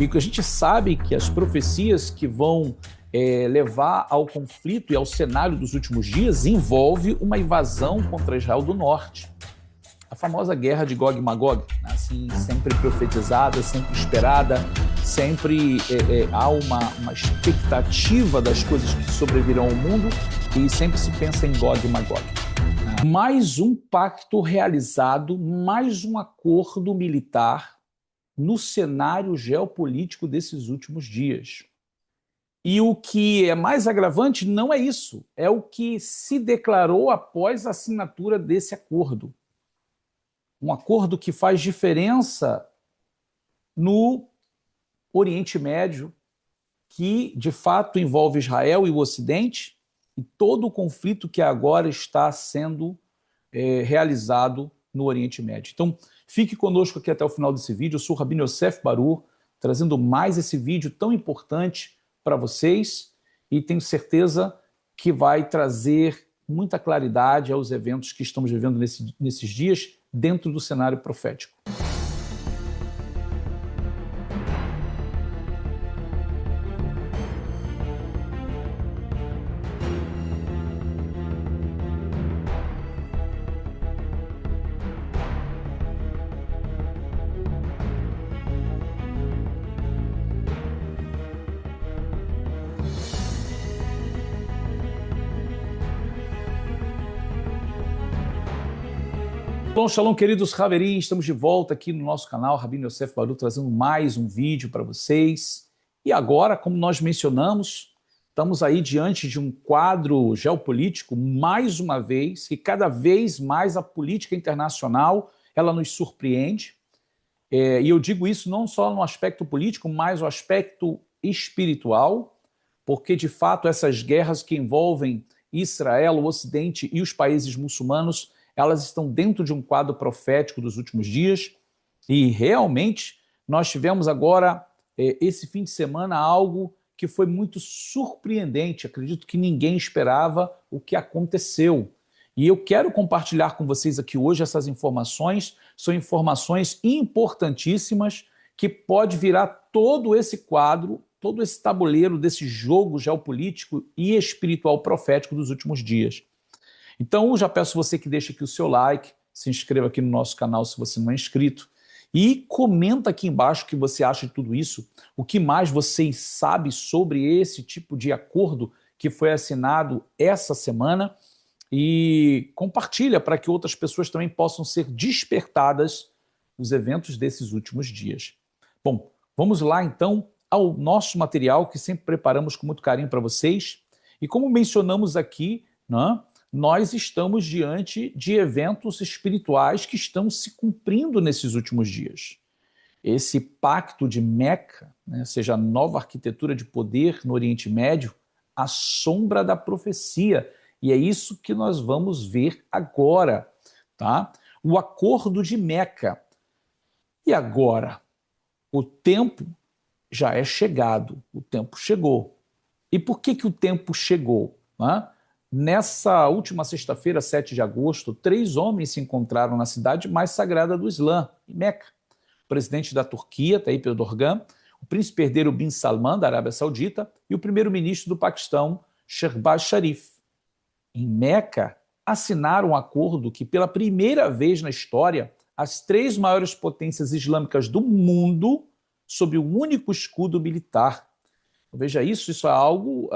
E a gente sabe que as profecias que vão levar ao conflito e ao cenário dos últimos dias envolve uma invasão contra Israel do norte. A famosa guerra de Gog e Magog, né? Assim, sempre profetizada, sempre esperada, sempre há uma expectativa das coisas que sobrevirão ao mundo e sempre se pensa em Gog e Magog. Mais um pacto realizado, mais um acordo militar no cenário geopolítico desses últimos dias. E o que é mais agravante não é isso, é o que se declarou após a assinatura desse acordo. Um acordo que faz diferença no Oriente Médio, que de fato envolve Israel e o Ocidente, e todo o conflito que agora está sendo realizado no Oriente Médio. Então, fique conosco aqui até o final desse vídeo. Eu sou o Rabino Yosef Barur, trazendo mais esse vídeo tão importante para vocês, e tenho certeza que vai trazer muita claridade aos eventos que estamos vivendo nesses dias dentro do cenário profético. Shalom, shalom, queridos Haverim, estamos de volta aqui no nosso canal Rabino Yosef Barur, trazendo mais um vídeo para vocês. E agora, como nós mencionamos, estamos aí diante de um quadro geopolítico, mais uma vez, que cada vez mais a política internacional, ela nos surpreende. E eu digo isso não só no aspecto político, mas no aspecto espiritual, porque, de fato, essas guerras que envolvem Israel, o Ocidente e os países muçulmanos, elas estão dentro de um quadro profético dos últimos dias, e realmente nós tivemos agora, esse fim de semana, algo que foi muito surpreendente. Acredito que ninguém esperava o que aconteceu. E eu quero compartilhar com vocês aqui hoje essas informações, são informações importantíssimas que pode virar todo esse quadro, todo esse tabuleiro desse jogo geopolítico e espiritual profético dos últimos dias. Então, eu já peço você que deixe aqui o seu like, se inscreva aqui no nosso canal se você não é inscrito, e comenta aqui embaixo o que você acha de tudo isso, o que mais você sabe sobre esse tipo de acordo que foi assinado essa semana, e compartilha para que outras pessoas também possam ser despertadas nos eventos desses últimos dias. Bom, vamos lá então ao nosso material que sempre preparamos com muito carinho para vocês, e como mencionamos aqui, né, nós estamos diante de eventos espirituais que estão se cumprindo nesses últimos dias. Esse pacto de Meca, né, ou seja, a nova arquitetura de poder no Oriente Médio, a sombra da profecia. E é isso que nós vamos ver agora, tá? O acordo de Meca. E agora? O tempo já é chegado, o tempo chegou. E por que o tempo chegou? Né? Nessa última sexta-feira, 7 de agosto, 3 homens se encontraram na cidade mais sagrada do Islã, em Meca. O presidente da Turquia, Tayyip Erdogan, o príncipe herdeiro Bin Salman, da Arábia Saudita, e o primeiro-ministro do Paquistão, Shehbaz Sharif. Em Meca, assinaram um acordo que, pela primeira vez na história, as 3 maiores potências islâmicas do mundo sob um único escudo militar. Veja isso é algo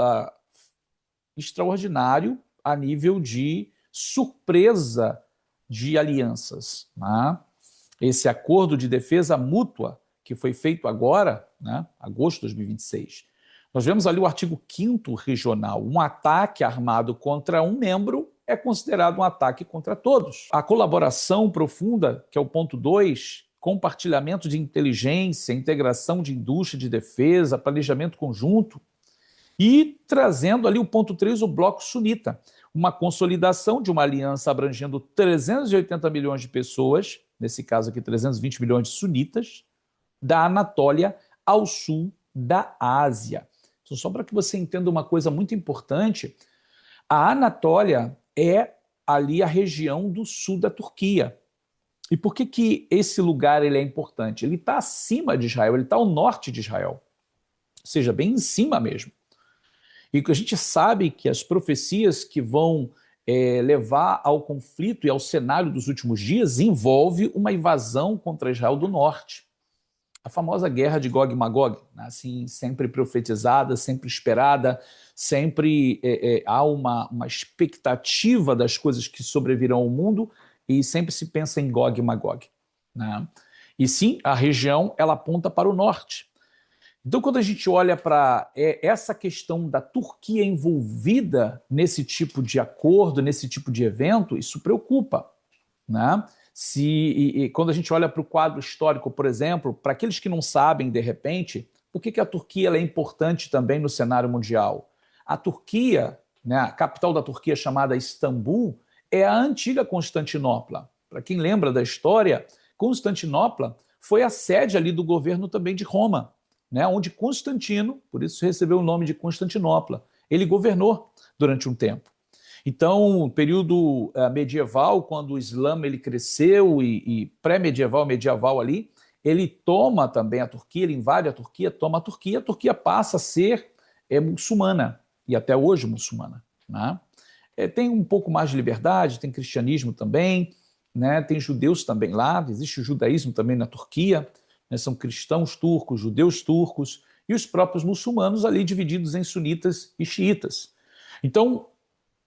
extraordinário a nível de surpresa de alianças. Né? Esse acordo de defesa mútua que foi feito agora, né, agosto de 2026, nós vemos ali o artigo 5º regional. Um ataque armado contra um membro é considerado um ataque contra todos. A colaboração profunda, que é o ponto 2, compartilhamento de inteligência, integração de indústria de defesa, planejamento conjunto, e trazendo ali o ponto 3, o bloco sunita, uma consolidação de uma aliança abrangendo 380 milhões de pessoas, nesse caso aqui 320 milhões de sunitas, da Anatólia ao sul da Ásia. Então, só para que você entenda uma coisa muito importante, a Anatólia é ali a região do sul da Turquia. E por que que esse lugar ele é importante? Ele está acima de Israel, ele está ao norte de Israel, ou seja, bem em cima mesmo. E a gente sabe que as profecias que vão levar ao conflito e ao cenário dos últimos dias envolve uma invasão contra Israel do norte. A famosa guerra de Gog e Magog, né? Assim, sempre profetizada, sempre esperada, sempre há uma expectativa das coisas que sobrevirão ao mundo e sempre se pensa em Gog e Magog, né? E sim, a região ela aponta para o norte. Então, quando a gente olha para essa questão da Turquia envolvida nesse tipo de acordo, nesse tipo de evento, isso preocupa, né? Quando a gente olha para o quadro histórico, por exemplo, para aqueles que não sabem, de repente, por que a Turquia ela é importante também no cenário mundial? A Turquia, né, a capital da Turquia chamada Istambul, é a antiga Constantinopla. Para quem lembra da história, Constantinopla foi a sede ali do governo também de Roma, né, onde Constantino, por isso recebeu o nome de Constantinopla, ele governou durante um tempo. Então, período medieval, quando o Islã ele cresceu e pré-medieval, medieval ali, ele toma também a Turquia, ele invade a Turquia, toma a Turquia passa a ser muçulmana, e até hoje muçulmana, né? Tem um pouco mais de liberdade, tem cristianismo também, né? Tem judeus também lá, existe o judaísmo também na Turquia, né? São cristãos turcos, judeus turcos, e os próprios muçulmanos ali divididos em sunitas e xiitas. Então,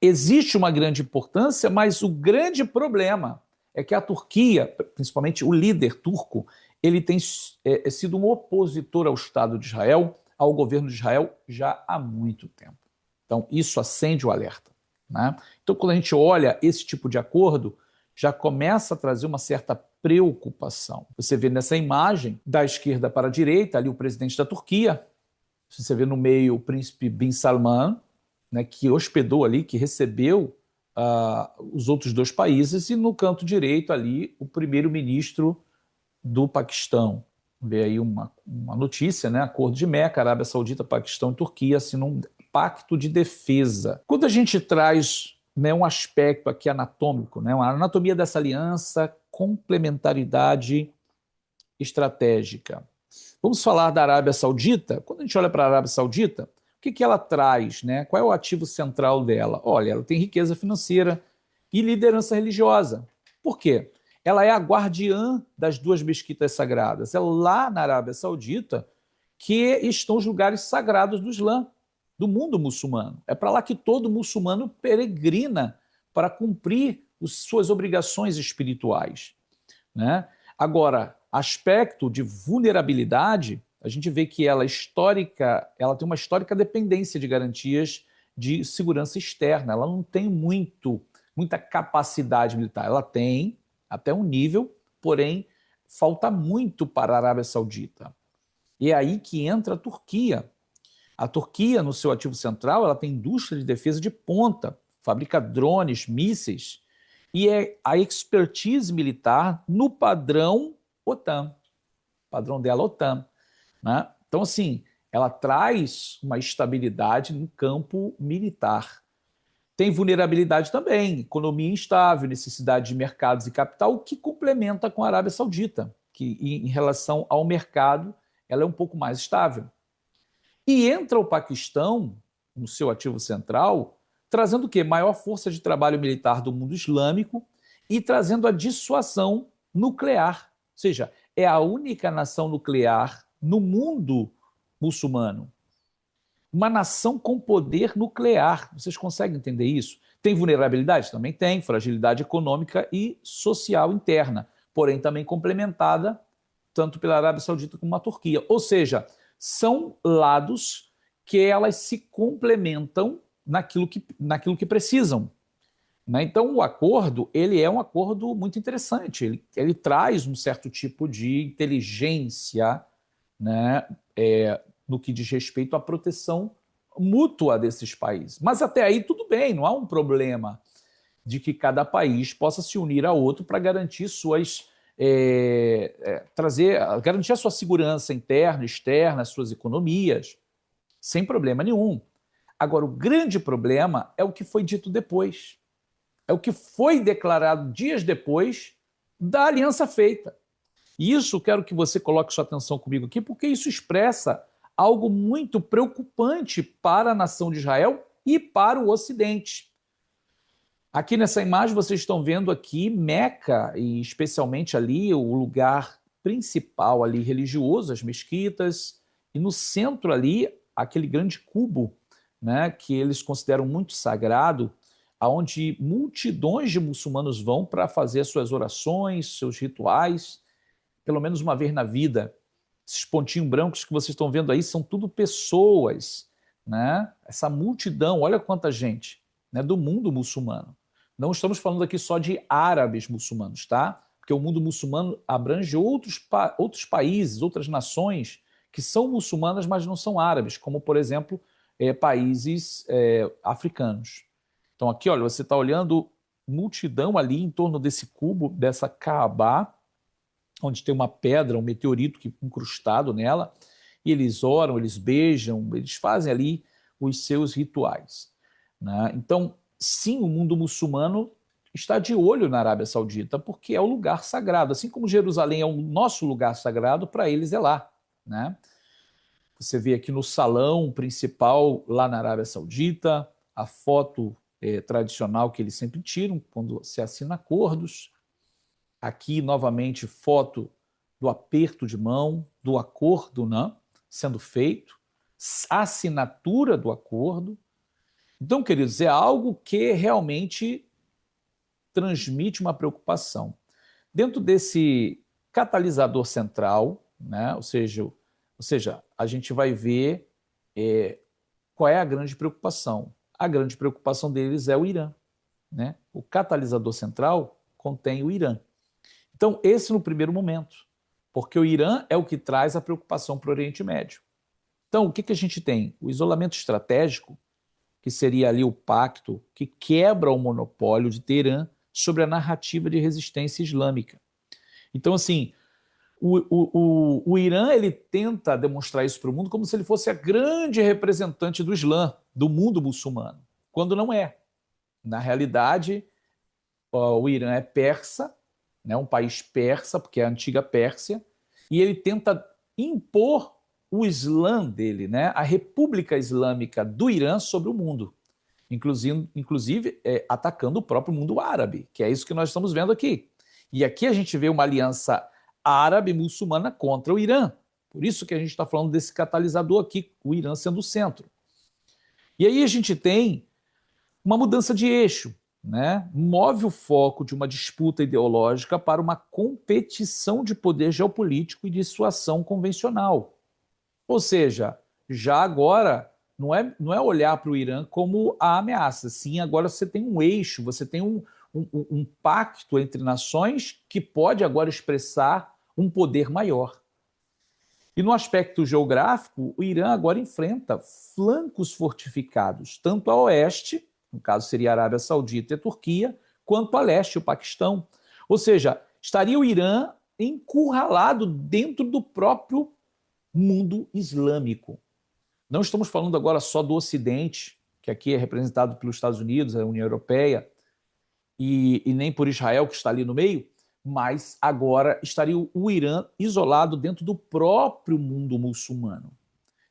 existe uma grande importância, mas o grande problema é que a Turquia, principalmente o líder turco, ele tem sido um opositor ao Estado de Israel, ao governo de Israel, já há muito tempo. Então, isso acende o alerta, né? Então, quando a gente olha esse tipo de acordo, já começa a trazer uma certa preocupação. Você vê nessa imagem, da esquerda para a direita, ali o presidente da Turquia, você vê no meio o príncipe Bin Salman, né, que hospedou ali, que recebeu os outros dois países, e no canto direito ali o primeiro-ministro do Paquistão. Vê aí uma notícia, né? Acordo de Meca, Arábia Saudita, Paquistão e Turquia assinam um pacto de defesa. Quando a gente traz, né, um aspecto aqui anatômico, né, uma anatomia dessa aliança, complementaridade estratégica. Vamos falar da Arábia Saudita. Quando a gente olha para a Arábia Saudita, o que ela traz, né? Qual é o ativo central dela? Olha, ela tem riqueza financeira e liderança religiosa. Por quê? Ela é a guardiã das duas mesquitas sagradas. É lá na Arábia Saudita que estão os lugares sagrados do Islã, do mundo muçulmano. É para lá que todo muçulmano peregrina para cumprir suas obrigações espirituais, né? Agora, aspecto de vulnerabilidade, a gente vê que ela tem uma histórica dependência de garantias de segurança externa. Ela não tem muita capacidade militar. Ela tem até um nível, porém falta muito para a Arábia Saudita. E é aí que entra a Turquia. A Turquia, no seu ativo central, ela tem indústria de defesa de ponta, fabrica drones, mísseis, e é a expertise militar no padrão OTAN, padrão dela OTAN, né? Então, assim, ela traz uma estabilidade no campo militar. Tem vulnerabilidade também, economia instável, necessidade de mercados e capital, que complementa com a Arábia Saudita, que em relação ao mercado, ela é um pouco mais estável. E entra o Paquistão, no seu ativo central, trazendo o quê? Maior força de trabalho militar do mundo islâmico e trazendo a dissuasão nuclear. Ou seja, é a única nação nuclear no mundo muçulmano. Uma nação com poder nuclear. Vocês conseguem entender isso? Tem vulnerabilidade? Também tem. Fragilidade econômica e social interna. Porém, também complementada tanto pela Arábia Saudita como a Turquia. Ou seja, são lados que elas se complementam naquilo que precisam, né? Então, o acordo ele é um acordo muito interessante. Ele traz um certo tipo de inteligência, né, no que diz respeito à proteção mútua desses países. Mas até aí tudo bem, não há um problema de que cada país possa se unir a outro para garantir garantir a sua segurança interna, externa, as suas economias, sem problema nenhum. Agora, o grande problema é o que foi dito depois. É o que foi declarado dias depois da aliança feita. E isso quero que você coloque sua atenção comigo aqui, porque isso expressa algo muito preocupante para a nação de Israel e para o Ocidente. Aqui nessa imagem vocês estão vendo aqui Meca, e especialmente ali o lugar principal ali religioso, as mesquitas, e no centro ali aquele grande cubo, né, que eles consideram muito sagrado, aonde multidões de muçulmanos vão para fazer suas orações, seus rituais, pelo menos uma vez na vida. Esses pontinhos brancos que vocês estão vendo aí são tudo pessoas, né? Essa multidão, olha quanta gente, né, do mundo muçulmano. Não estamos falando aqui só de árabes muçulmanos, tá? Porque o mundo muçulmano abrange outros países, outras nações que são muçulmanas, mas não são árabes, como, por exemplo, países africanos. Então aqui, olha, você está olhando multidão ali em torno desse cubo, dessa Kaaba, onde tem uma pedra, um meteorito incrustado nela, e eles oram, eles beijam, eles fazem ali os seus rituais, né? Então, sim, o mundo muçulmano está de olho na Arábia Saudita, porque é o lugar sagrado. Assim como Jerusalém é o nosso lugar sagrado, para eles é lá, né? Você vê aqui no salão principal, lá na Arábia Saudita, a foto tradicional que eles sempre tiram quando se assina acordos. Aqui, novamente, foto do aperto de mão, do acordo, né, sendo feito, assinatura do acordo. Então, queridos, é algo que realmente transmite uma preocupação. Dentro desse catalisador central, né, ou seja, a gente vai ver qual é a grande preocupação. A grande preocupação deles é o Irã, né? O catalisador central contém o Irã. Então, esse no primeiro momento, porque o Irã é o que traz a preocupação para o Oriente Médio. Então, o que a gente tem? O isolamento estratégico, que seria ali o pacto que quebra o monopólio de Teherã sobre a narrativa de resistência islâmica. Então, assim, o Irã ele tenta demonstrar isso para o mundo como se ele fosse a grande representante do Islã, do mundo muçulmano, quando não é. Na realidade, o Irã é persa, né, um país persa, porque é a antiga Pérsia, e ele tenta impor o Islã dele, né, a República Islâmica do Irã sobre o mundo, inclusive atacando o próprio mundo árabe, que é isso que nós estamos vendo aqui. E aqui a gente vê uma aliança árabe-muçulmana contra o Irã. Por isso que a gente está falando desse catalisador aqui, o Irã sendo o centro. E aí a gente tem uma mudança de eixo, né? Move o foco de uma disputa ideológica para uma competição de poder geopolítico e dissuasão convencional. Ou seja, já agora não é olhar para o Irã como a ameaça, sim, agora você tem um eixo, você tem um pacto entre nações que pode agora expressar um poder maior. E no aspecto geográfico, o Irã agora enfrenta flancos fortificados, tanto a oeste, no caso seria a Arábia Saudita e a Turquia, quanto a leste, o Paquistão. Ou seja, estaria o Irã encurralado dentro do próprio mundo islâmico. Não estamos falando agora só do Ocidente, que aqui é representado pelos Estados Unidos, a União Europeia, e nem por Israel, que está ali no meio, mas agora estaria o Irã isolado dentro do próprio mundo muçulmano.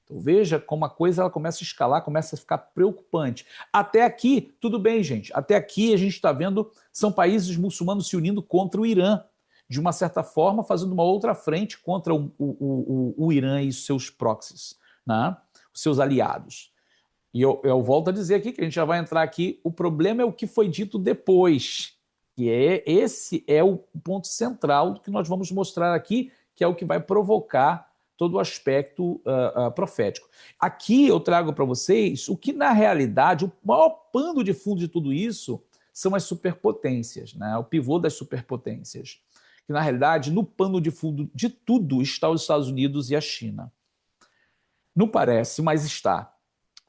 Então veja como a coisa ela começa a escalar, começa a ficar preocupante. Até aqui, tudo bem, gente. Até aqui a gente está vendo são países muçulmanos se unindo contra o Irã, de uma certa forma fazendo uma outra frente contra o Irã e os seus proxies, né? Os seus aliados. E eu volto a dizer aqui que a gente já vai entrar aqui, o problema é o que foi dito depois, que esse é o ponto central do que nós vamos mostrar aqui, que é o que vai provocar todo o aspecto profético. Aqui eu trago para vocês o que, na realidade, o maior pano de fundo de tudo isso são as superpotências, né? O pivô das superpotências. Que, na realidade, no pano de fundo de tudo está os Estados Unidos e a China. Não parece, mas está.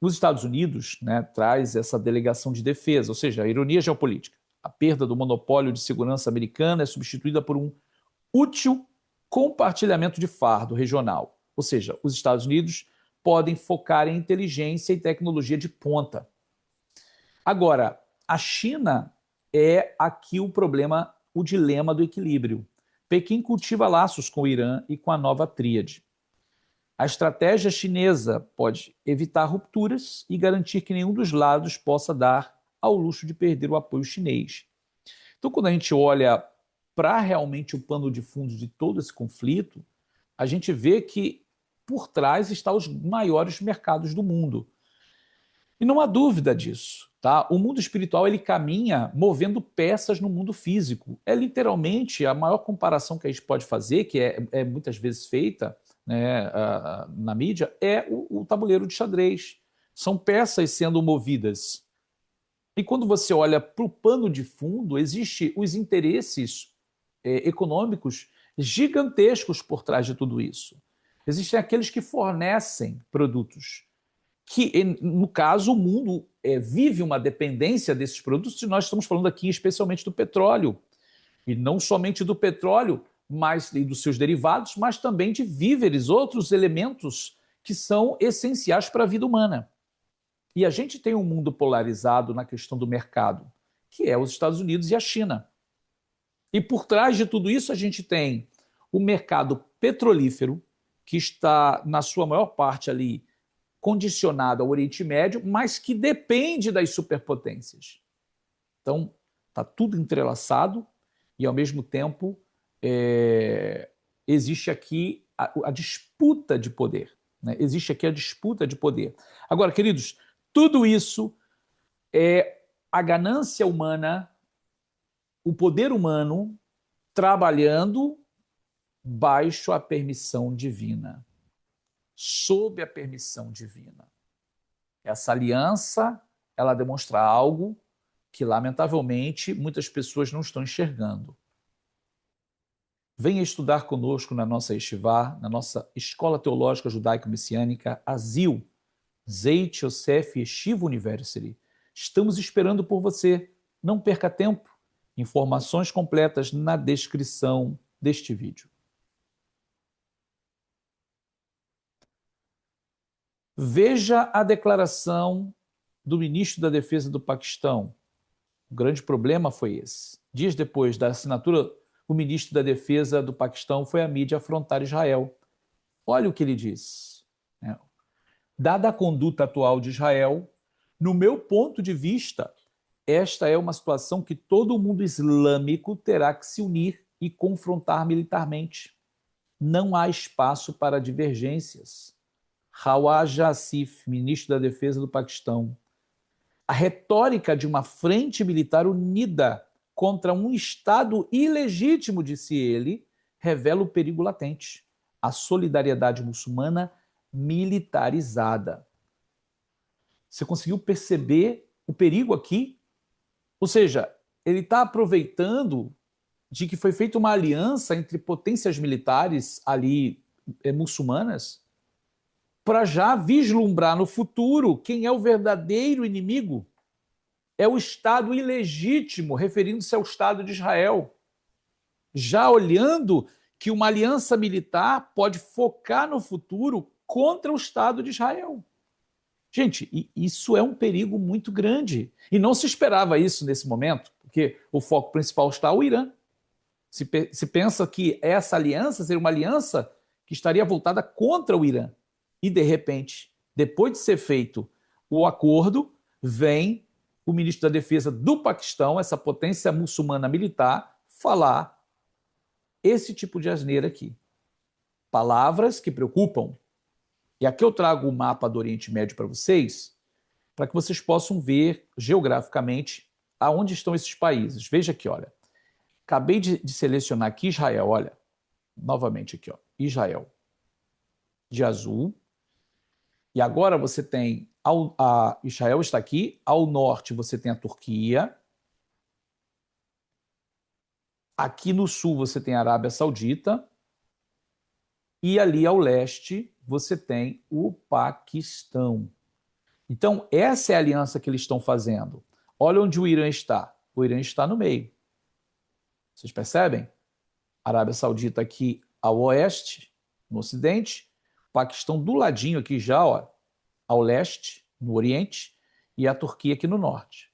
Os Estados Unidos, né, traz essa delegação de defesa, ou seja, a ironia geopolítica. A perda do monopólio de segurança americana é substituída por um útil compartilhamento de fardo regional. Ou seja, os Estados Unidos podem focar em inteligência e tecnologia de ponta. Agora, a China é aqui o problema o dilema do equilíbrio. Pequim cultiva laços com o Irã e com a nova tríade. A estratégia chinesa pode evitar rupturas e garantir que nenhum dos lados possa dar ao luxo de perder o apoio chinês. Então, quando a gente olha para realmente o pano de fundo de todo esse conflito, a gente vê que por trás estão os maiores mercados do mundo. E não há dúvida disso. Tá? O mundo espiritual ele caminha movendo peças no mundo físico. É literalmente a maior comparação que a gente pode fazer, que é muitas vezes feita, né, na mídia, é o tabuleiro de xadrez. São peças sendo movidas. E quando você olha para o pano de fundo, existem os interesses econômicos gigantescos por trás de tudo isso. Existem aqueles que fornecem produtos, que, no caso, o mundo vive uma dependência desses produtos, e nós estamos falando aqui especialmente do petróleo. E não somente do petróleo, mas e dos seus derivados, mas também de víveres, outros elementos que são essenciais para a vida humana. E a gente tem um mundo polarizado na questão do mercado, que é os Estados Unidos e a China. E por trás de tudo isso a gente tem o mercado petrolífero, que está, na sua maior parte ali, condicionado ao Oriente Médio, mas que depende das superpotências. Então, está tudo entrelaçado e, ao mesmo tempo, existe aqui a disputa de poder. Né? Existe aqui a disputa de poder. Agora, queridos, tudo isso é a ganância humana, o poder humano trabalhando baixo a permissão divina, sob a permissão divina. Essa aliança, ela demonstra algo que, lamentavelmente, muitas pessoas não estão enxergando. Venha estudar conosco na nossa Yeshivá, na nossa Escola Teológica Judaico-Messiânica, ASIL, Zeit Yosef Yeshiva University. Estamos esperando por você. Não perca tempo. Informações completas na descrição deste vídeo. Veja a declaração do ministro da Defesa do Paquistão. O grande problema foi esse. Dias depois da assinatura, o ministro da Defesa do Paquistão foi à mídia afrontar Israel. Olha o que ele diz. Dada a conduta atual de Israel, no meu ponto de vista, esta é uma situação que todo o mundo islâmico terá que se unir e confrontar militarmente. Não há espaço para divergências. Khawaja Asif, ministro da Defesa do Paquistão. A retórica de uma frente militar unida contra um Estado ilegítimo, disse ele, revela o perigo latente. A solidariedade muçulmana militarizada. Você conseguiu perceber o perigo aqui? Ou seja, ele está aproveitando de que foi feita uma aliança entre potências militares ali muçulmanas para já vislumbrar no futuro quem é o verdadeiro inimigo. É o Estado ilegítimo, referindo-se ao Estado de Israel. Já olhando que uma aliança militar pode focar no futuro contra o Estado de Israel. Gente, isso é um perigo muito grande. E não se esperava isso nesse momento, porque o foco principal está o Irã. Se pensa que essa aliança seria uma aliança que estaria voltada contra o Irã. E, de repente, depois de ser feito o acordo, vem o ministro da Defesa do Paquistão, essa potência muçulmana militar, falar esse tipo de asneira aqui. Palavras que preocupam. E aqui eu trago o mapa do Oriente Médio para vocês, para que vocês possam ver geograficamente aonde estão esses países. Veja aqui, olha. Acabei de selecionar aqui Israel, olha. Novamente aqui, ó. Israel. De azul. E agora você tem... Israel está aqui. Ao norte você tem a Turquia. Aqui no sul você tem a Arábia Saudita. E ali ao leste você tem o Paquistão. Então, essa é a aliança que eles estão fazendo. Olha onde o Irã está. O Irã está no meio. Vocês percebem? A Arábia Saudita aqui ao oeste, no ocidente. O Paquistão do ladinho aqui já, ó, ao leste, no oriente. E a Turquia aqui no norte.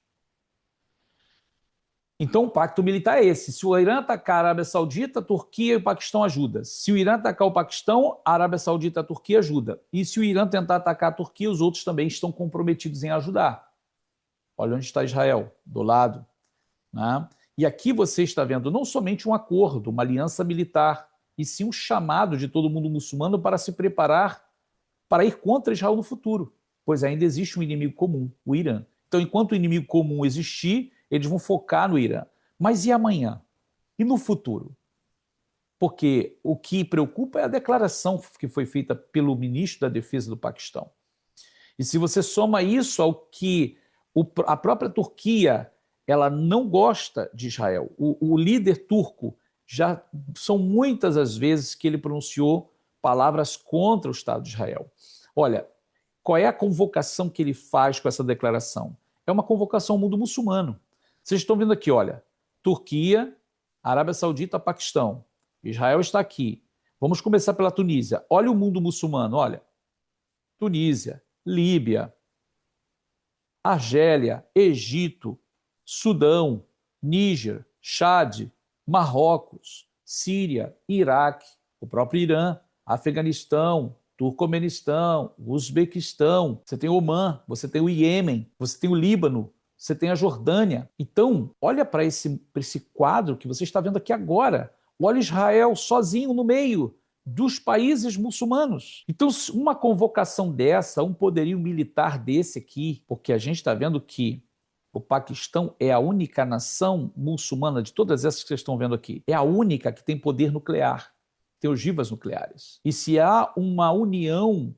Então o pacto militar é esse. Se o Irã atacar a Arábia Saudita, a Turquia e o Paquistão ajudam. Se o Irã atacar o Paquistão, a Arábia Saudita e a Turquia ajudam. E se o Irã tentar atacar a Turquia, os outros também estão comprometidos em ajudar. Olha onde está Israel, do lado. Né? E aqui você está vendo não somente um acordo, uma aliança militar, e sim um chamado de todo mundo muçulmano para se preparar para ir contra Israel no futuro, pois ainda existe um inimigo comum, o Irã. Então, enquanto o inimigo comum existir, eles vão focar no Irã. Mas e amanhã? E no futuro? Porque o que preocupa é a declaração que foi feita pelo ministro da Defesa do Paquistão. E se você soma isso ao que a própria Turquia ela não gosta de Israel, o líder turco já são muitas as vezes que ele pronunciou palavras contra o Estado de Israel. Olha, qual é a convocação que ele faz com essa declaração? É uma convocação ao mundo muçulmano. Vocês estão vendo aqui, olha, Turquia, Arábia Saudita, Paquistão. Israel está aqui. Vamos começar pela Tunísia. Olha o mundo muçulmano, olha. Tunísia, Líbia, Argélia, Egito, Sudão, Níger, Chad, Marrocos, Síria, Iraque, o próprio Irã, Afeganistão, Turcomenistão, Uzbequistão, você tem Omã, você tem o Iêmen, você tem o Líbano, você tem a Jordânia. Então, olha para esse quadro que você está vendo aqui agora. Olha Israel sozinho no meio dos países muçulmanos. Então, uma convocação dessa, um poderio militar desse aqui, porque a gente está vendo que o Paquistão é a única nação muçulmana de todas essas que vocês estão vendo aqui. É a única que tem poder nuclear, tem ogivas nucleares. E se há uma união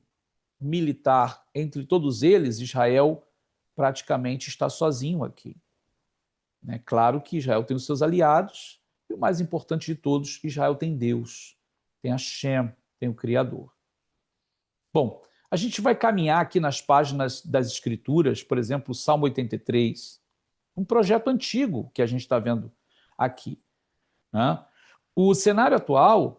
militar entre todos eles, Israel praticamente está sozinho aqui. É claro que Israel tem os seus aliados, e o mais importante de todos, Israel tem Deus, tem Hashem, tem o Criador. Bom, a gente vai caminhar aqui nas páginas das Escrituras, por exemplo, o Salmo 83, um projeto antigo que a gente está vendo aqui. Né? O cenário atual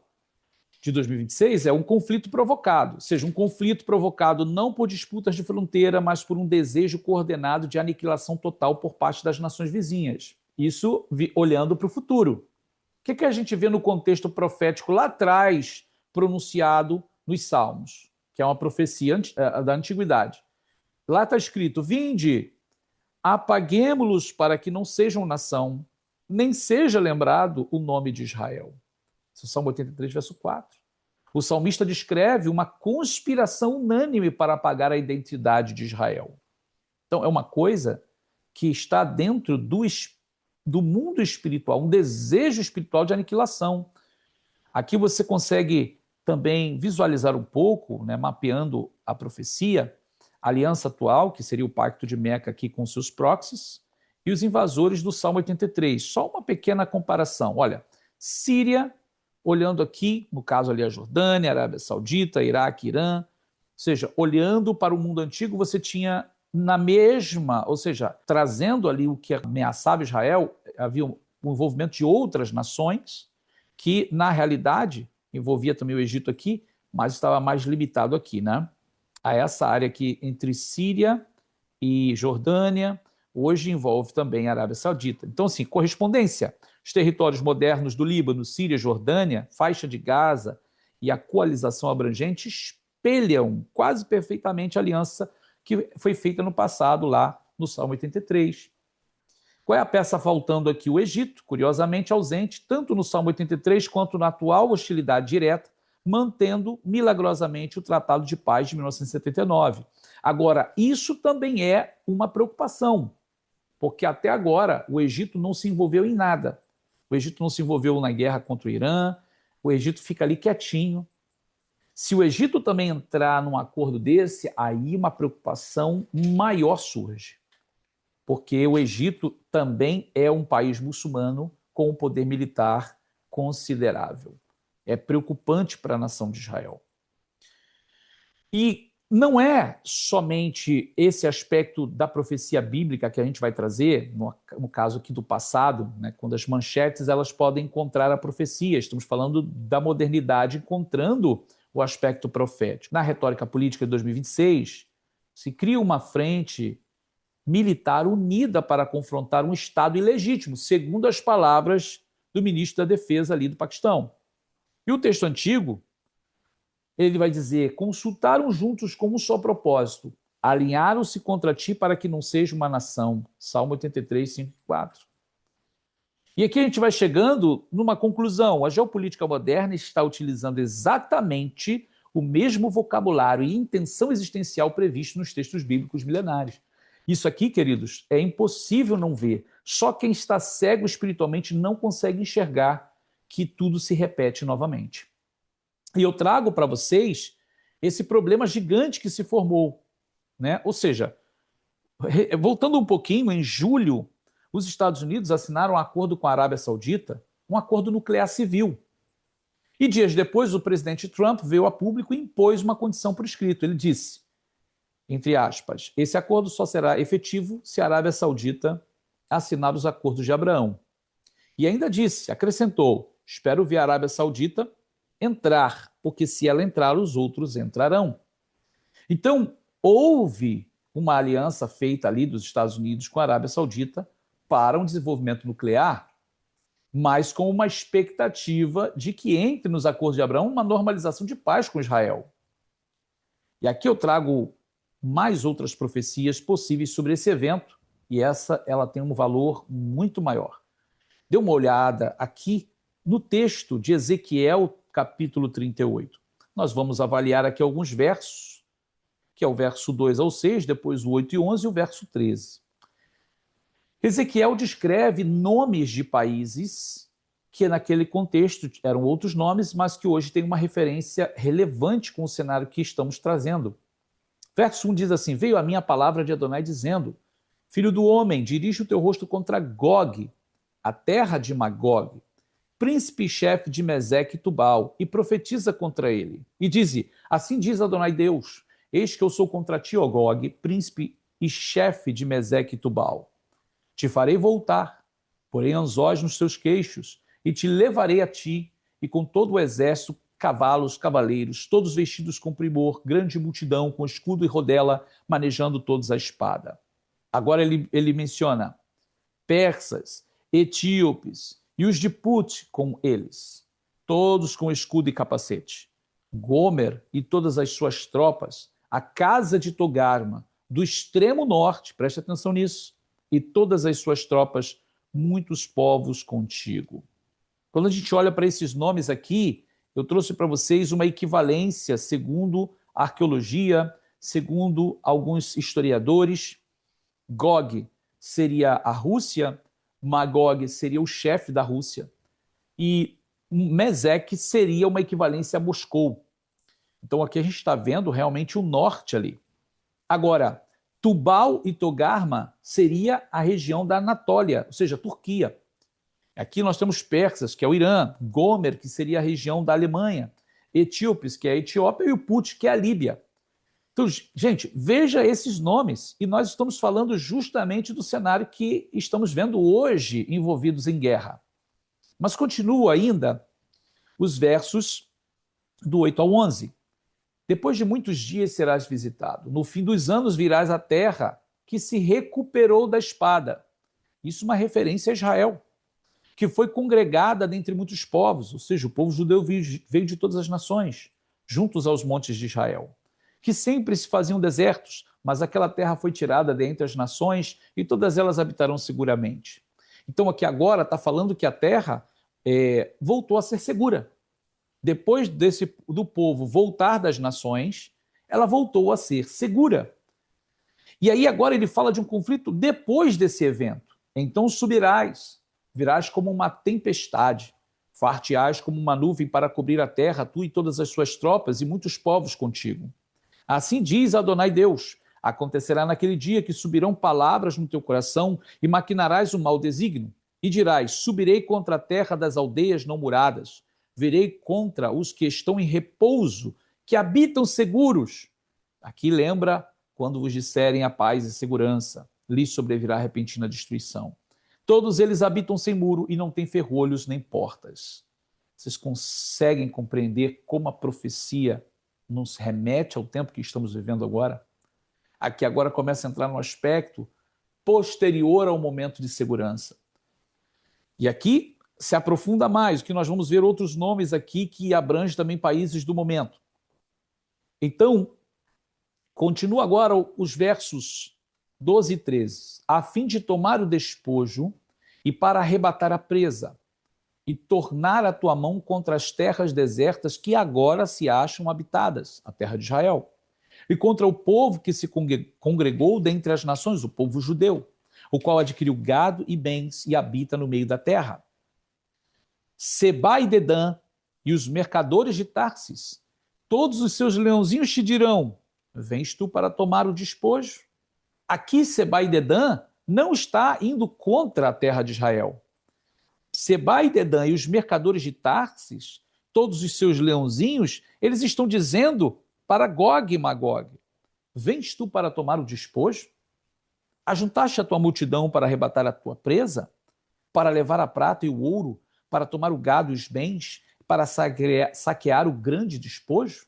de 2026 é um conflito provocado, ou seja, um conflito provocado não por disputas de fronteira, mas por um desejo coordenado de aniquilação total por parte das nações vizinhas. Isso olhando para o futuro. O que a gente vê no contexto profético lá atrás, pronunciado nos Salmos, que é uma profecia da antiguidade? Lá está escrito: vinde, apaguemo-los para que não sejam nação, nem seja lembrado o nome de Israel. Esse é o Salmo 83, verso 4. O salmista descreve uma conspiração unânime para apagar a identidade de Israel. Então, é uma coisa que está dentro do mundo espiritual, um desejo espiritual de aniquilação. Aqui você consegue também visualizar um pouco, né, mapeando a profecia, a aliança atual, que seria o pacto de Meca aqui com seus proxies, e os invasores do Salmo 83. Só uma pequena comparação. Olha, Síria, olhando aqui, no caso ali a Jordânia, a Arábia Saudita, Iraque, Irã, ou seja, olhando para o mundo antigo, você tinha na mesma, ou seja, trazendo ali o que ameaçava Israel, havia um envolvimento de outras nações, que na realidade envolvia também o Egito aqui, mas estava mais limitado aqui, né? A essa área aqui entre Síria e Jordânia, hoje envolve também a Arábia Saudita. Então, assim, correspondência. Os territórios modernos do Líbano, Síria, Jordânia, faixa de Gaza e a coalização abrangente espelham quase perfeitamente a aliança que foi feita no passado lá no Salmo 83. Qual é a peça faltando aqui? O Egito, curiosamente ausente, tanto no Salmo 83 quanto na atual hostilidade direta, mantendo milagrosamente o Tratado de Paz de 1979. Agora, isso também é uma preocupação, porque até agora o Egito não se envolveu em nada. O Egito não se envolveu na guerra contra o Irã, o Egito fica ali quietinho. Se o Egito também entrar num acordo desse, aí uma preocupação maior surge. Porque o Egito também é um país muçulmano com um poder militar considerável. É preocupante para a nação de Israel. E não é somente esse aspecto da profecia bíblica que a gente vai trazer, no caso aqui do passado, né, quando as manchetes elas podem encontrar a profecia. Estamos falando da modernidade encontrando o aspecto profético. Na retórica política de 2026, se cria uma frente militar unida para confrontar um Estado ilegítimo, segundo as palavras do ministro da Defesa ali do Paquistão. E o texto antigo, ele vai dizer: consultaram juntos com um só propósito, alinharam-se contra ti para que não seja uma nação. Salmo 83, 5, 4. E aqui a gente vai chegando numa conclusão. A geopolítica moderna está utilizando exatamente o mesmo vocabulário e intenção existencial previsto nos textos bíblicos milenares. Isso aqui, queridos, é impossível não ver. Só quem está cego espiritualmente não consegue enxergar que tudo se repete novamente. E eu trago para vocês esse problema gigante que se formou, né? Ou seja, voltando um pouquinho, em julho, os Estados Unidos assinaram um acordo com a Arábia Saudita, um acordo nuclear civil. E dias depois, o presidente Trump veio a público e impôs uma condição por escrito. Ele disse, entre aspas, esse acordo só será efetivo se a Arábia Saudita assinar os acordos de Abraão. E ainda disse, acrescentou, espero ver a Arábia Saudita entrar, porque se ela entrar, os outros entrarão. Então, houve uma aliança feita ali dos Estados Unidos com a Arábia Saudita para um desenvolvimento nuclear, mas com uma expectativa de que entre nos acordos de Abraão uma normalização de paz com Israel. E aqui eu trago mais outras profecias possíveis sobre esse evento, e ela tem um valor muito maior. Dê uma olhada aqui no texto de Ezequiel, capítulo 38. Nós vamos avaliar aqui alguns versos, que é o verso 2 ao 6, depois o 8 e 11 e o verso 13. Ezequiel descreve nomes de países que naquele contexto eram outros nomes, mas que hoje tem uma referência relevante com o cenário que estamos trazendo. Verso 1 diz assim, veio a minha palavra de Adonai dizendo, filho do homem, dirige o teu rosto contra Gog, a terra de Magog, príncipe e chefe de Meseque e Tubal, e profetiza contra ele. E dize, assim diz Adonai Deus, eis que eu sou contra ti, ó Gog, príncipe e chefe de Meseque e Tubal. Te farei voltar, porém anzóis nos teus queixos, e te levarei a ti, e com todo o exército, cavalos, cavaleiros, todos vestidos com primor, grande multidão, com escudo e rodela, manejando todos a espada. Agora ele menciona persas, etíopes, e os de Put com eles, todos com escudo e capacete. Gomer e todas as suas tropas, a casa de Togarma, do extremo norte, preste atenção nisso, e todas as suas tropas, muitos povos contigo. Quando a gente olha para esses nomes aqui, eu trouxe para vocês uma equivalência, segundo a arqueologia, segundo alguns historiadores. Gog seria a Rússia, Magog seria o chefe da Rússia, e Meseque seria uma equivalência a Moscou. Então aqui a gente está vendo realmente o norte ali. Agora, Tubal e Togarma seria a região da Anatólia, ou seja, Turquia. Aqui nós temos persas, que é o Irã, Gomer, que seria a região da Alemanha, etíopes, que é a Etiópia, e o Put, que é a Líbia. Então, gente, veja esses nomes, e nós estamos falando justamente do cenário que estamos vendo hoje envolvidos em guerra. Mas continua ainda os versos do 8 ao 11. Depois de muitos dias serás visitado. No fim dos anos virás à terra que se recuperou da espada. Isso é uma referência a Israel, que foi congregada dentre muitos povos, ou seja, o povo judeu veio de todas as nações, juntos aos montes de Israel, que sempre se faziam desertos, mas aquela terra foi tirada dentre as nações e todas elas habitarão seguramente. Então aqui agora está falando que a terra voltou a ser segura. Depois do povo voltar das nações, ela voltou a ser segura. E aí agora ele fala de um conflito depois desse evento. Então subirás, virás como uma tempestade, far-te-ás como uma nuvem para cobrir a terra, tu e todas as suas tropas e muitos povos contigo. Assim diz Adonai Deus, acontecerá naquele dia que subirão palavras no teu coração e maquinarás o mau desígnio. E dirás, subirei contra a terra das aldeias não muradas, virei contra os que estão em repouso, que habitam seguros. Aqui lembra quando vos disserem a paz e segurança, lhes sobrevirá repentina destruição. Todos eles habitam sem muro e não têm ferrolhos nem portas. Vocês conseguem compreender como a profecia nos remete ao tempo que estamos vivendo agora? Aqui agora começa a entrar no aspecto posterior ao momento de segurança. E aqui se aprofunda mais, que nós vamos ver outros nomes aqui que abrangem também países do momento. Então, continua agora os versos 12 e 13. A fim de tomar o despojo e para arrebatar a presa, e tornar a tua mão contra as terras desertas que agora se acham habitadas, a terra de Israel, e contra o povo que se congregou dentre as nações, o povo judeu, o qual adquiriu gado e bens e habita no meio da terra. Seba e Dedã e os mercadores de Tarsis, todos os seus leãozinhos te dirão, vens tu para tomar o despojo? Aqui Seba e Dedã não está indo contra a terra de Israel. Seba e Dedã e os mercadores de Tarsis, todos os seus leãozinhos, eles estão dizendo para Gog e Magog, vens tu para tomar o despojo? Ajuntaste a tua multidão para arrebatar a tua presa? Para levar a prata e o ouro? Para tomar o gado e os bens? Para saquear o grande despojo?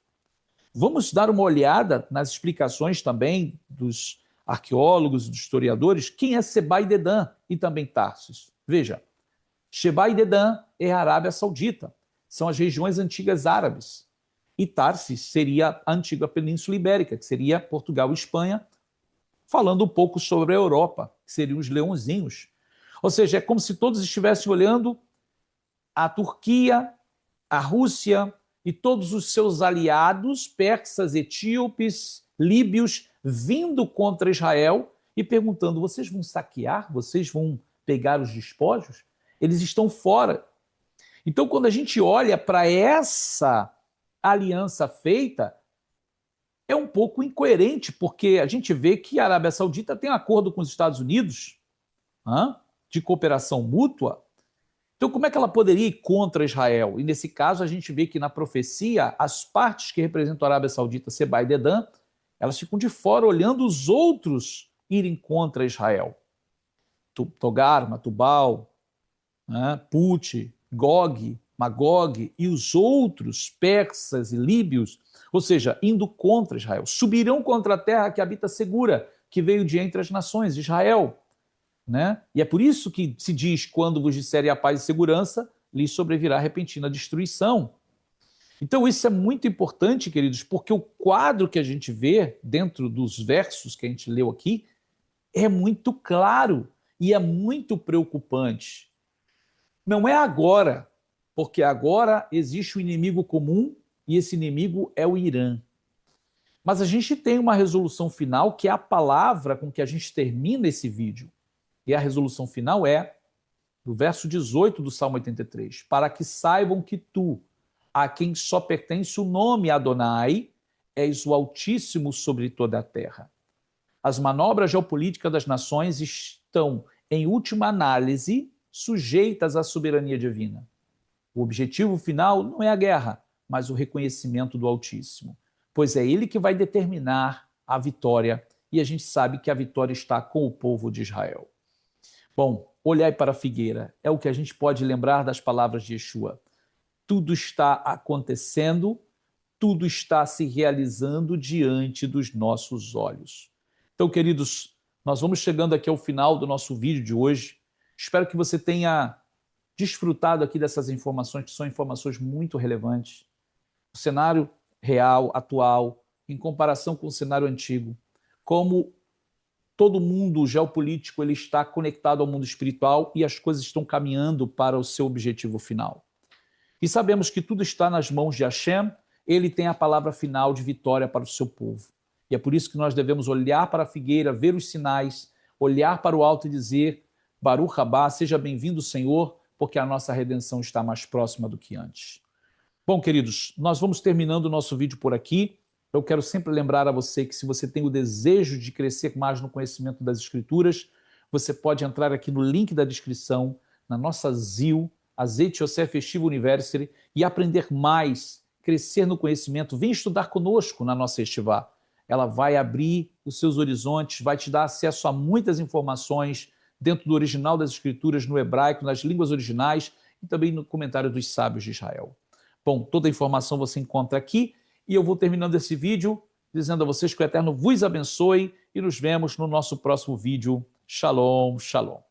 Vamos dar uma olhada nas explicações também dos arqueólogos e dos historiadores, quem é Seba e Dedã e também Tarsis. Veja, Seba e Dedã é a Arábia Saudita, são as regiões antigas árabes. E Tarsis seria a antiga Península Ibérica, que seria Portugal e Espanha, falando um pouco sobre a Europa, que seriam os leãozinhos. Ou seja, é como se todos estivessem olhando a Turquia, a Rússia e todos os seus aliados, persas, etíopes, líbios, vindo contra Israel e perguntando, vocês vão saquear? Vocês vão pegar os despojos? Eles estão fora. Então, quando a gente olha para essa aliança feita, é um pouco incoerente, porque a gente vê que a Arábia Saudita tem um acordo com os Estados Unidos de cooperação mútua. Então, como é que ela poderia ir contra Israel? E nesse caso, a gente vê que na profecia, as partes que representam a Arábia Saudita, Seba e Dedã, elas ficam de fora olhando os outros irem contra Israel. Togarma, Tubal, Put, Gog, Magog e os outros persas e líbios, ou seja, indo contra Israel, subirão contra a terra que habita segura, que veio de entre as nações, Israel. E é por isso que se diz, quando vos disserem a paz e segurança, lhes sobrevirá repentina destruição. Então isso é muito importante, queridos, porque o quadro que a gente vê dentro dos versos que a gente leu aqui é muito claro e é muito preocupante. Não é agora, porque agora existe um inimigo comum e esse inimigo é o Irã. Mas a gente tem uma resolução final que é a palavra com que a gente termina esse vídeo. E a resolução final é, do verso 18 do Salmo 83, para que saibam que tu, a quem só pertence o nome Adonai, és o Altíssimo sobre toda a terra. As manobras geopolíticas das nações estão, em última análise, sujeitas à soberania divina. O objetivo final não é a guerra, mas o reconhecimento do Altíssimo, pois é ele que vai determinar a vitória, e a gente sabe que a vitória está com o povo de Israel. Bom, olhai para a figueira, é o que a gente pode lembrar das palavras de Yeshua. Tudo está acontecendo, tudo está se realizando diante dos nossos olhos. Então, queridos, nós vamos chegando aqui ao final do nosso vídeo de hoje. Espero que você tenha desfrutado aqui dessas informações, que são informações muito relevantes. O cenário real, atual, em comparação com o cenário antigo, como todo mundo geopolítico ele está conectado ao mundo espiritual e as coisas estão caminhando para o seu objetivo final. E sabemos que tudo está nas mãos de Hashem, ele tem a palavra final de vitória para o seu povo. E é por isso que nós devemos olhar para a figueira, ver os sinais, olhar para o alto e dizer, Baruch Rabá, seja bem-vindo, Senhor, porque a nossa redenção está mais próxima do que antes. Bom, queridos, nós vamos terminando o nosso vídeo por aqui. Eu quero sempre lembrar a você que se você tem o desejo de crescer mais no conhecimento das Escrituras, você pode entrar aqui no link da descrição, na nossa ZIL, Azeite Yosef Yeshiva University, e aprender mais, crescer no conhecimento. Vem estudar conosco na nossa Yeshivá. Ela vai abrir os seus horizontes, vai te dar acesso a muitas informações dentro do original das Escrituras, no hebraico, nas línguas originais e também no comentário dos sábios de Israel. Bom, toda a informação você encontra aqui e eu vou terminando esse vídeo dizendo a vocês que o Eterno vos abençoe e nos vemos no nosso próximo vídeo. Shalom, shalom.